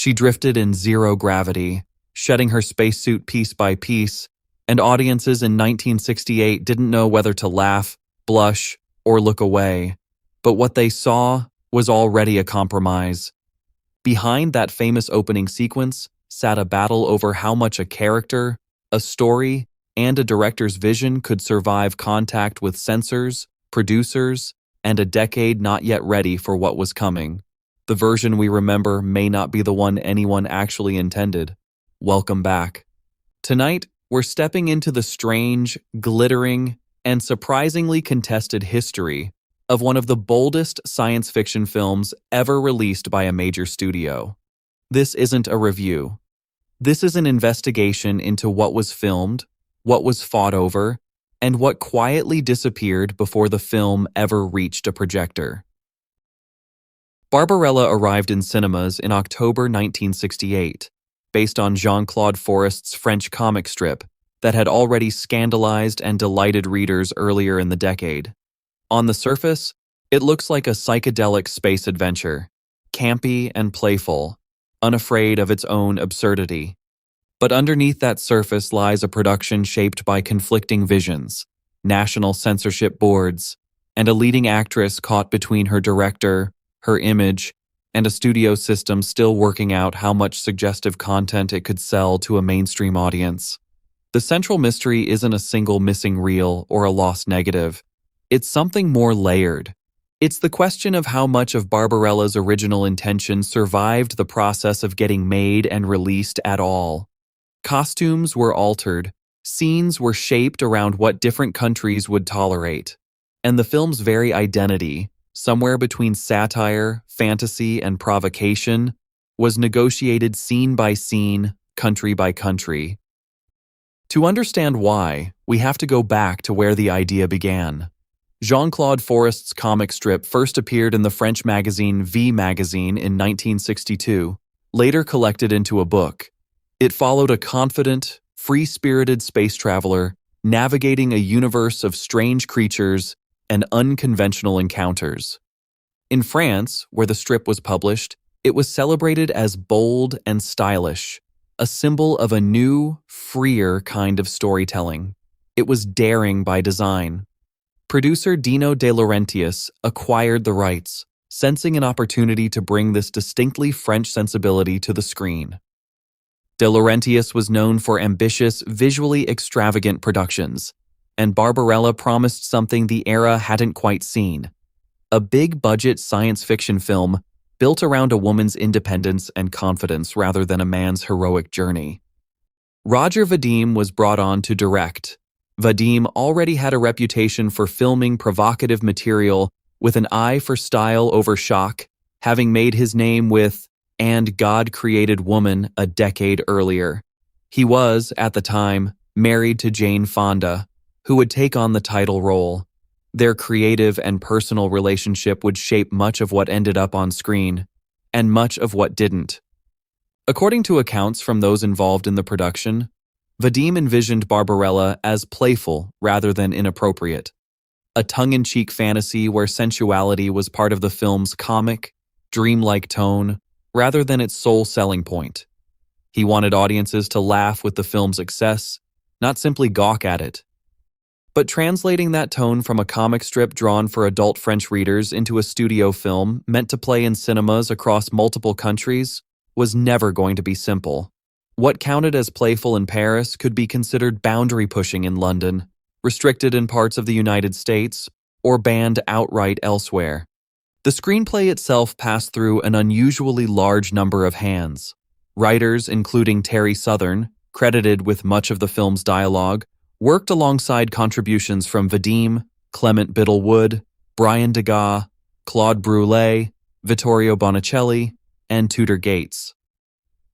She drifted in zero gravity, shedding her spacesuit piece by piece, and audiences in 1968 didn't know whether to laugh, blush, or look away. But what they saw was already a compromise. Behind that famous opening sequence sat a battle over how much a character, a story, and a director's vision could survive contact with censors, producers, and a decade not yet ready for what was coming. The version we remember may not be the one anyone actually intended. Welcome back. Tonight, we're stepping into the strange, glittering, and surprisingly contested history of one of the boldest science fiction films ever released by a major studio. This isn't a review. This is an investigation into what was filmed, what was fought over, and what quietly disappeared before the film ever reached a projector. Barbarella arrived in cinemas in October 1968, based on Jean-Claude Forest's French comic strip that had already scandalized and delighted readers earlier in the decade. On the surface, it looks like a psychedelic space adventure, campy and playful, unafraid of its own absurdity. But underneath that surface lies a production shaped by conflicting visions, national censorship boards, and a leading actress caught between her director, her image, and a studio system still working out how much suggestive content it could sell to a mainstream audience. The central mystery isn't a single missing reel or a lost negative. It's something more layered. It's the question of how much of Barbarella's original intention survived the process of getting made and released at all. Costumes were altered, scenes were shaped around what different countries would tolerate, and the film's very identity, somewhere between satire, fantasy, and provocation, was negotiated scene by scene, country by country. To understand why, we have to go back to where the idea began. Jean-Claude Forest's comic strip first appeared in the French magazine V Magazine in 1962, later collected into a book. It followed a confident, free-spirited space traveler navigating a universe of strange creatures and unconventional encounters. In France, where the strip was published, it was celebrated as bold and stylish, a symbol of a new, freer kind of storytelling. It was daring by design. Producer Dino De Laurentiis acquired the rights, sensing an opportunity to bring this distinctly French sensibility to the screen. De Laurentiis was known for ambitious, visually extravagant productions, and Barbarella promised something the era hadn't quite seen: a big-budget science fiction film built around a woman's independence and confidence rather than a man's heroic journey. Roger Vadim was brought on to direct. Vadim already had a reputation for filming provocative material with an eye for style over shock, having made his name with "And God Created Woman" a decade earlier. He was, at the time, married to Jane Fonda, who would take on the title role. Their creative and personal relationship would shape much of what ended up on screen, and much of what didn't. According to accounts from those involved in the production, Vadim envisioned Barbarella as playful rather than inappropriate, a tongue-in-cheek fantasy where sensuality was part of the film's comic, dreamlike tone, rather than its sole selling point. He wanted audiences to laugh with the film's excess, not simply gawk at it. But translating that tone from a comic strip drawn for adult French readers into a studio film meant to play in cinemas across multiple countries was never going to be simple. What counted as playful in Paris could be considered boundary-pushing in London, restricted in parts of the United States, or banned outright elsewhere. The screenplay itself passed through an unusually large number of hands. Writers, including Terry Southern, credited with much of the film's dialogue, worked alongside contributions from Vadim, Clement Biddlewood, Brian Degas, Claude Brulé, Vittorio Bonicelli, and Tudor Gates.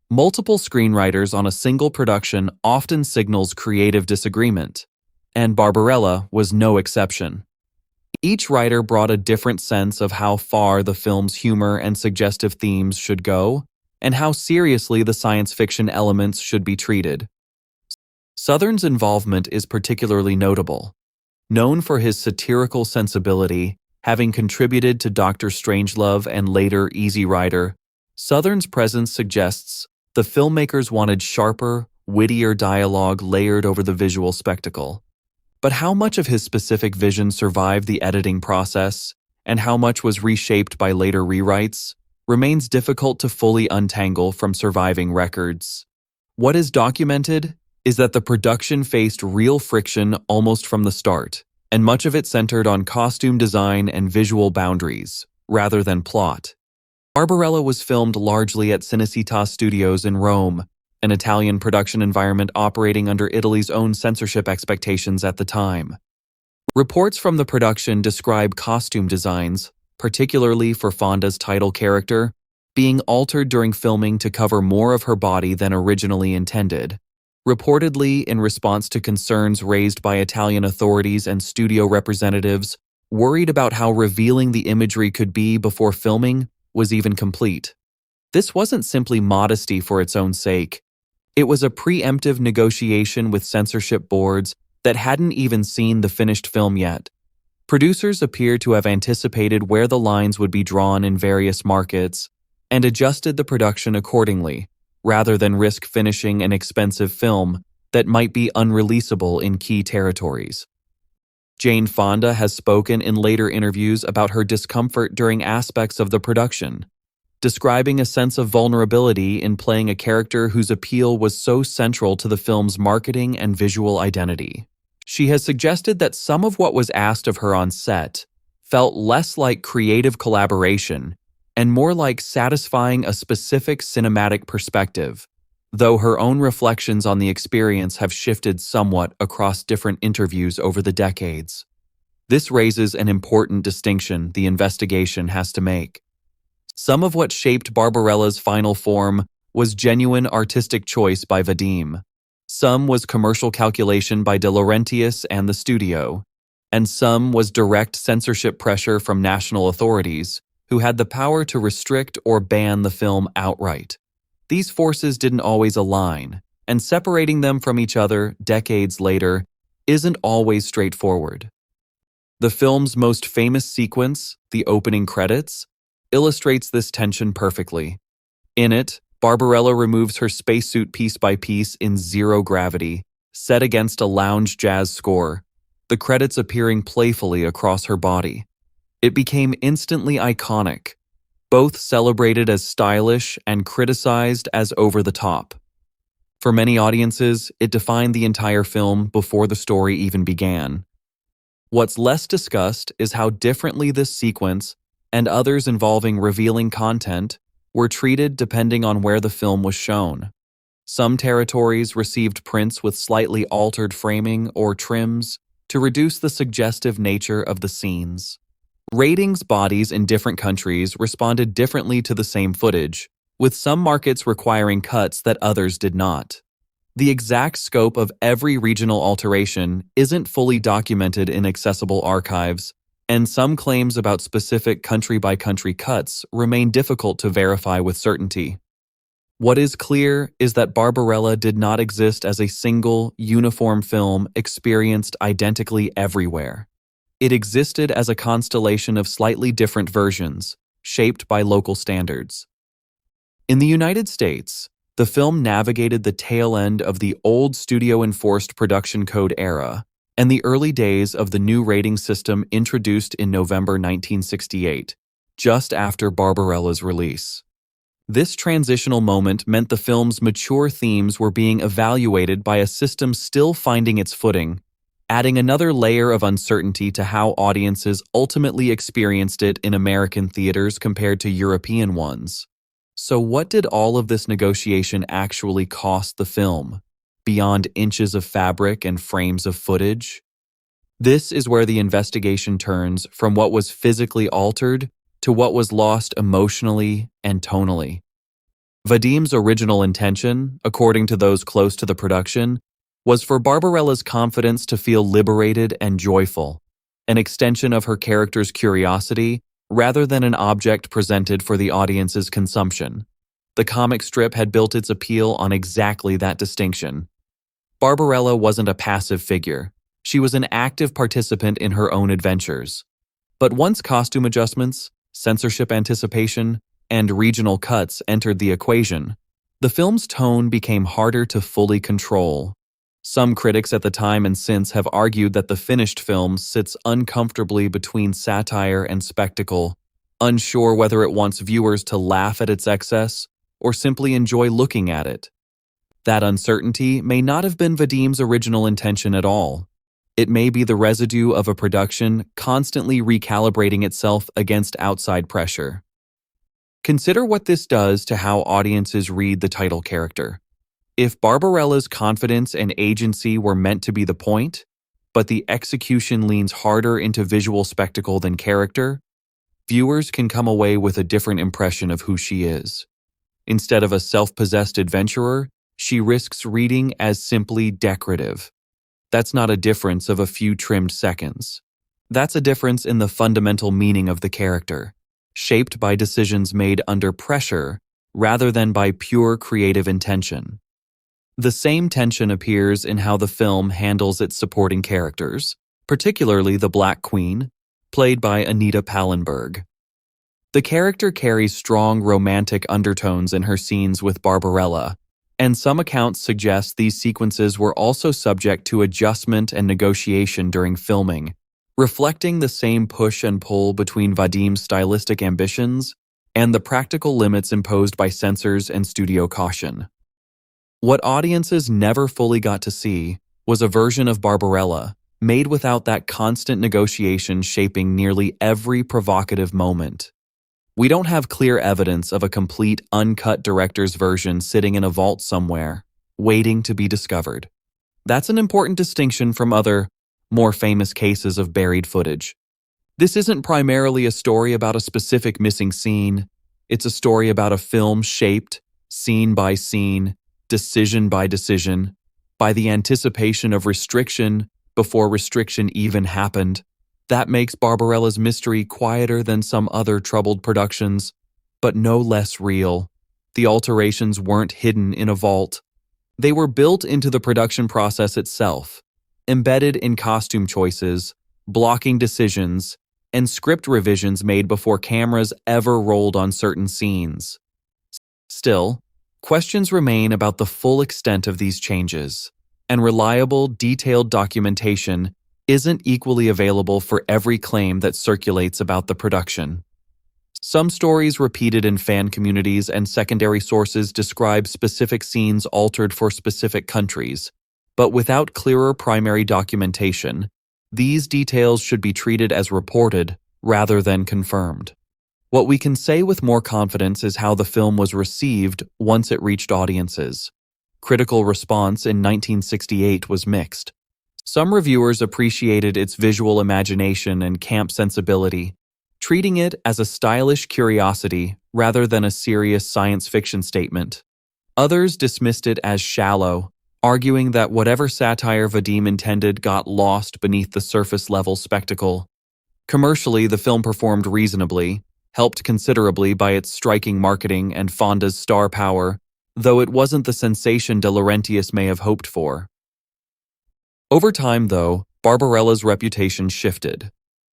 Multiple screenwriters on a single production often signals creative disagreement, and Barbarella was no exception. Each writer brought a different sense of how far the film's humor and suggestive themes should go, and how seriously the science fiction elements should be treated. Southern's involvement is particularly notable. Known for his satirical sensibility, having contributed to Dr. Strangelove and later Easy Rider, Southern's presence suggests the filmmakers wanted sharper, wittier dialogue layered over the visual spectacle. But how much of his specific vision survived the editing process, and how much was reshaped by later rewrites, remains difficult to fully untangle from surviving records. What is documented is that the production faced real friction almost from the start, and much of it centered on costume design and visual boundaries, rather than plot. Barbarella was filmed largely at Cinecittà Studios in Rome, an Italian production environment operating under Italy's own censorship expectations at the time. Reports from the production describe costume designs, particularly for Fonda's title character, being altered during filming to cover more of her body than originally intended, reportedly in response to concerns raised by Italian authorities and studio representatives worried about how revealing the imagery could be before filming was even complete. This wasn't simply modesty for its own sake. It was a preemptive negotiation with censorship boards that hadn't even seen the finished film yet. Producers appear to have anticipated where the lines would be drawn in various markets and adjusted the production accordingly, rather than risk finishing an expensive film that might be unreleasable in key territories. Jane Fonda has spoken in later interviews about her discomfort during aspects of the production, describing a sense of vulnerability in playing a character whose appeal was so central to the film's marketing and visual identity. She has suggested that some of what was asked of her on set felt less like creative collaboration and more like satisfying a specific cinematic perspective, though her own reflections on the experience have shifted somewhat across different interviews over the decades. This raises an important distinction the investigation has to make. Some of what shaped Barbarella's final form was genuine artistic choice by Vadim. Some was commercial calculation by De Laurentiis and the studio, and some was direct censorship pressure from national authorities, who had the power to restrict or ban the film outright. These forces didn't always align, and separating them from each other decades later isn't always straightforward. The film's most famous sequence, the opening credits, illustrates this tension perfectly. In it, Barbarella removes her spacesuit piece by piece in zero gravity, set against a lounge jazz score, the credits appearing playfully across her body. It became instantly iconic, both celebrated as stylish and criticized as over the top. For many audiences, it defined the entire film before the story even began. What's less discussed is how differently this sequence and others involving revealing content were treated depending on where the film was shown. Some territories received prints with slightly altered framing or trims to reduce the suggestive nature of the scenes. Ratings bodies in different countries responded differently to the same footage, with some markets requiring cuts that others did not. The exact scope of every regional alteration isn't fully documented in accessible archives, and some claims about specific country-by-country cuts remain difficult to verify with certainty. What is clear is that Barbarella did not exist as a single, uniform film experienced identically everywhere. It existed as a constellation of slightly different versions, shaped by local standards. In the United States, the film navigated the tail end of the old studio-enforced production code era and the early days of the new rating system introduced in November 1968, just after Barbarella's release. This transitional moment meant the film's mature themes were being evaluated by a system still finding its footing, adding another layer of uncertainty to how audiences ultimately experienced it in American theaters compared to European ones. So what did all of this negotiation actually cost the film, beyond inches of fabric and frames of footage? This is where the investigation turns from what was physically altered to what was lost emotionally and tonally. Vadim's original intention, according to those close to the production, was for Barbarella's confidence to feel liberated and joyful, an extension of her character's curiosity rather than an object presented for the audience's consumption. The comic strip had built its appeal on exactly that distinction. Barbarella wasn't a passive figure. She was an active participant in her own adventures. But once costume adjustments, censorship anticipation, and regional cuts entered the equation, the film's tone became harder to fully control. Some critics at the time and since have argued that the finished film sits uncomfortably between satire and spectacle, unsure whether it wants viewers to laugh at its excess or simply enjoy looking at it. That uncertainty may not have been Vadim's original intention at all. It may be the residue of a production constantly recalibrating itself against outside pressure. Consider what this does to how audiences read the title character. If Barbarella's confidence and agency were meant to be the point, but the execution leans harder into visual spectacle than character, viewers can come away with a different impression of who she is. Instead of a self-possessed adventurer, she risks reading as simply decorative. That's not a difference of a few trimmed seconds. That's a difference in the fundamental meaning of the character, shaped by decisions made under pressure rather than by pure creative intention. The same tension appears in how the film handles its supporting characters, particularly the Black Queen, played by Anita Pallenberg. The character carries strong romantic undertones in her scenes with Barbarella, and some accounts suggest these sequences were also subject to adjustment and negotiation during filming, reflecting the same push and pull between Vadim's stylistic ambitions and the practical limits imposed by censors and studio caution. What audiences never fully got to see was a version of Barbarella made without that constant negotiation shaping nearly every provocative moment. We don't have clear evidence of a complete, uncut director's version sitting in a vault somewhere, waiting to be discovered. That's an important distinction from other, more famous cases of buried footage. This isn't primarily a story about a specific missing scene. It's a story about a film shaped, scene by scene, decision by decision, by the anticipation of restriction before restriction even happened. That makes Barbarella's mystery quieter than some other troubled productions, but no less real. The alterations weren't hidden in a vault. They were built into the production process itself, embedded in costume choices, blocking decisions, and script revisions made before cameras ever rolled on certain scenes. Still, questions remain about the full extent of these changes, and reliable, detailed documentation isn't equally available for every claim that circulates about the production. Some stories repeated in fan communities and secondary sources describe specific scenes altered for specific countries, but without clearer primary documentation, these details should be treated as reported rather than confirmed. What we can say with more confidence is how the film was received once it reached audiences. Critical response in 1968 was mixed. Some reviewers appreciated its visual imagination and camp sensibility, treating it as a stylish curiosity rather than a serious science fiction statement. Others dismissed it as shallow, arguing that whatever satire Vadim intended got lost beneath the surface-level spectacle. Commercially, the film performed reasonably, helped considerably by its striking marketing and Fonda's star power, though it wasn't the sensation De Laurentiis may have hoped for. Over time, though, Barbarella's reputation shifted.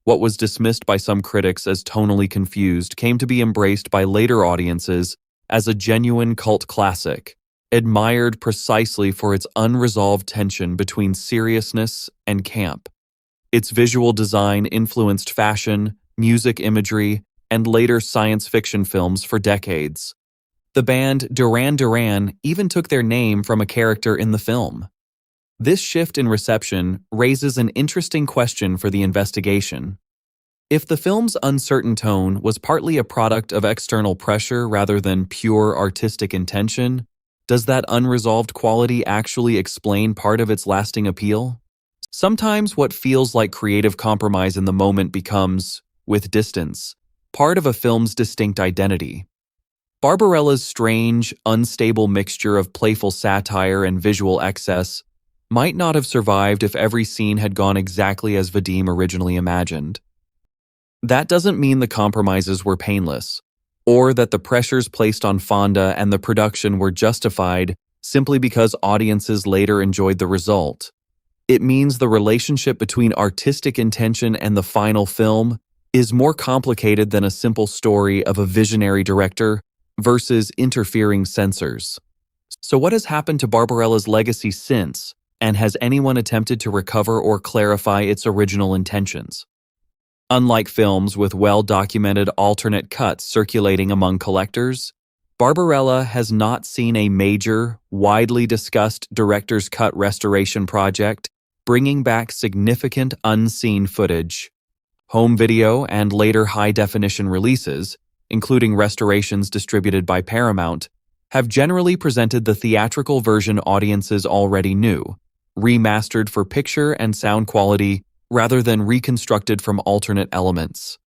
What was dismissed by some critics as tonally confused came to be embraced by later audiences as a genuine cult classic, admired precisely for its unresolved tension between seriousness and camp. Its visual design influenced fashion, music imagery, and later science fiction films for decades. The band Duran Duran even took their name from a character in the film. This shift in reception raises an interesting question for the investigation. If the film's uncertain tone was partly a product of external pressure rather than pure artistic intention, does that unresolved quality actually explain part of its lasting appeal? Sometimes what feels like creative compromise in the moment becomes, with distance, part of a film's distinct identity. Barbarella's strange, unstable mixture of playful satire and visual excess might not have survived if every scene had gone exactly as Vadim originally imagined. That doesn't mean the compromises were painless, or that the pressures placed on Fonda and the production were justified simply because audiences later enjoyed the result. It means the relationship between artistic intention and the final film is more complicated than a simple story of a visionary director versus interfering censors. So what has happened to Barbarella's legacy since, and has anyone attempted to recover or clarify its original intentions? Unlike films with well-documented alternate cuts circulating among collectors, Barbarella has not seen a major, widely discussed director's cut restoration project bringing back significant unseen footage. Home video and later high-definition releases, including restorations distributed by Paramount, have generally presented the theatrical version audiences already knew, remastered for picture and sound quality rather than reconstructed from alternate elements.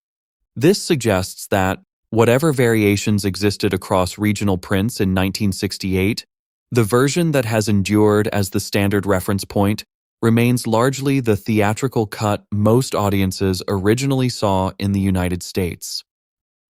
This suggests that, whatever variations existed across regional prints in 1968, the version that has endured as the standard reference point remains largely the theatrical cut most audiences originally saw in the United States.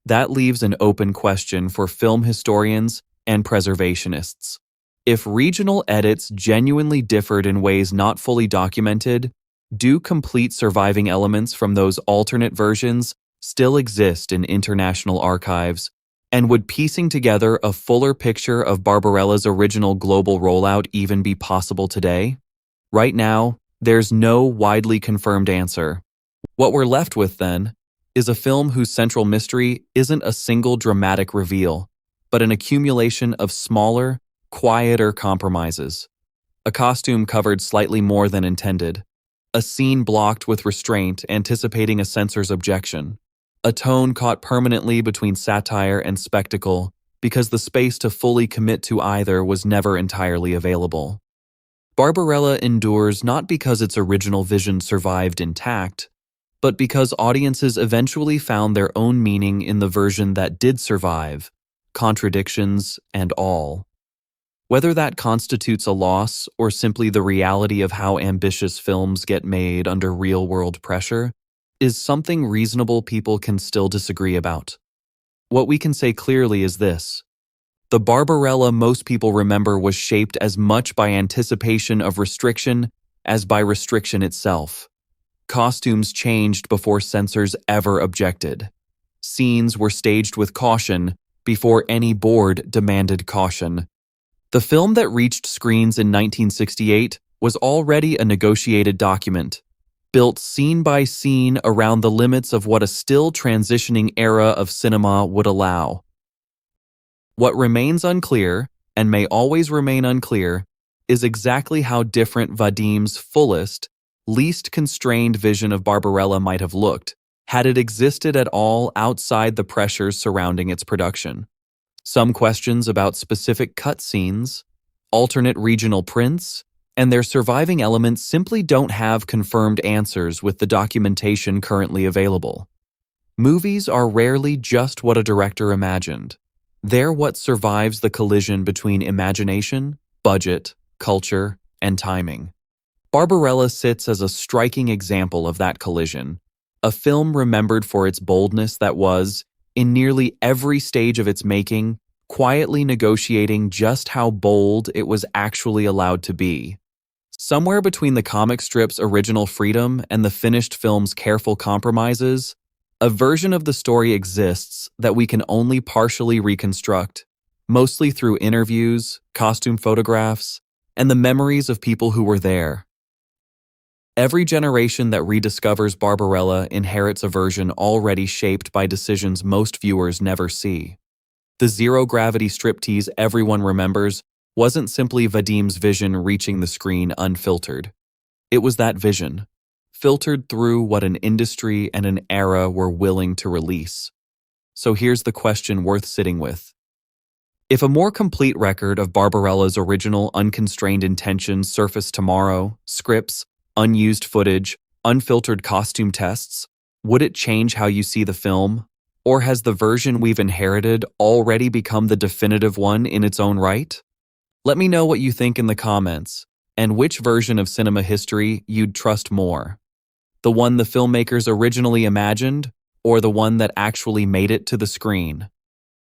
That leaves an open question for film historians and preservationists. If regional edits genuinely differed in ways not fully documented, do complete surviving elements from those alternate versions still exist in international archives, and would piecing together a fuller picture of Barbarella's original global rollout even be possible today? Right now, there's no widely confirmed answer. What we're left with, then, is a film whose central mystery isn't a single dramatic reveal, but an accumulation of smaller, quieter compromises. A costume covered slightly more than intended. A scene blocked with restraint, anticipating a censor's objection. A tone caught permanently between satire and spectacle, because the space to fully commit to either was never entirely available. Barbarella endures not because its original vision survived intact, but because audiences eventually found their own meaning in the version that did survive, contradictions and all. Whether that constitutes a loss or simply the reality of how ambitious films get made under real-world pressure is something reasonable people can still disagree about. What we can say clearly is this: the Barbarella most people remember was shaped as much by anticipation of restriction as by restriction itself. Costumes changed before censors ever objected. Scenes were staged with caution before any board demanded caution. The film that reached screens in 1968 was already a negotiated document, built scene by scene around the limits of what a still transitioning era of cinema would allow. What remains unclear, and may always remain unclear, is exactly how different Vadim's fullest, least constrained vision of Barbarella might have looked, had it existed at all outside the pressures surrounding its production. Some questions about specific cut scenes, alternate regional prints, and their surviving elements simply don't have confirmed answers with the documentation currently available. Movies are rarely just what a director imagined. They're what survives the collision between imagination, budget, culture, and timing. Barbarella sits as a striking example of that collision, a film remembered for its boldness that was, in nearly every stage of its making, quietly negotiating just how bold it was actually allowed to be. Somewhere between the comic strip's original freedom and the finished film's careful compromises, a version of the story exists that we can only partially reconstruct, mostly through interviews, costume photographs, and the memories of people who were there. Every generation that rediscovers Barbarella inherits a version already shaped by decisions most viewers never see. The zero-gravity striptease everyone remembers wasn't simply Vadim's vision reaching the screen unfiltered. It was that vision, filtered through what an industry and an era were willing to release. So here's the question worth sitting with. If a more complete record of Barbarella's original unconstrained intentions surfaced tomorrow, scripts, unused footage, unfiltered costume tests, would it change how you see the film? Or has the version we've inherited already become the definitive one in its own right? Let me know what you think in the comments, and which version of cinema history you'd trust more. The one the filmmakers originally imagined, or the one that actually made it to the screen?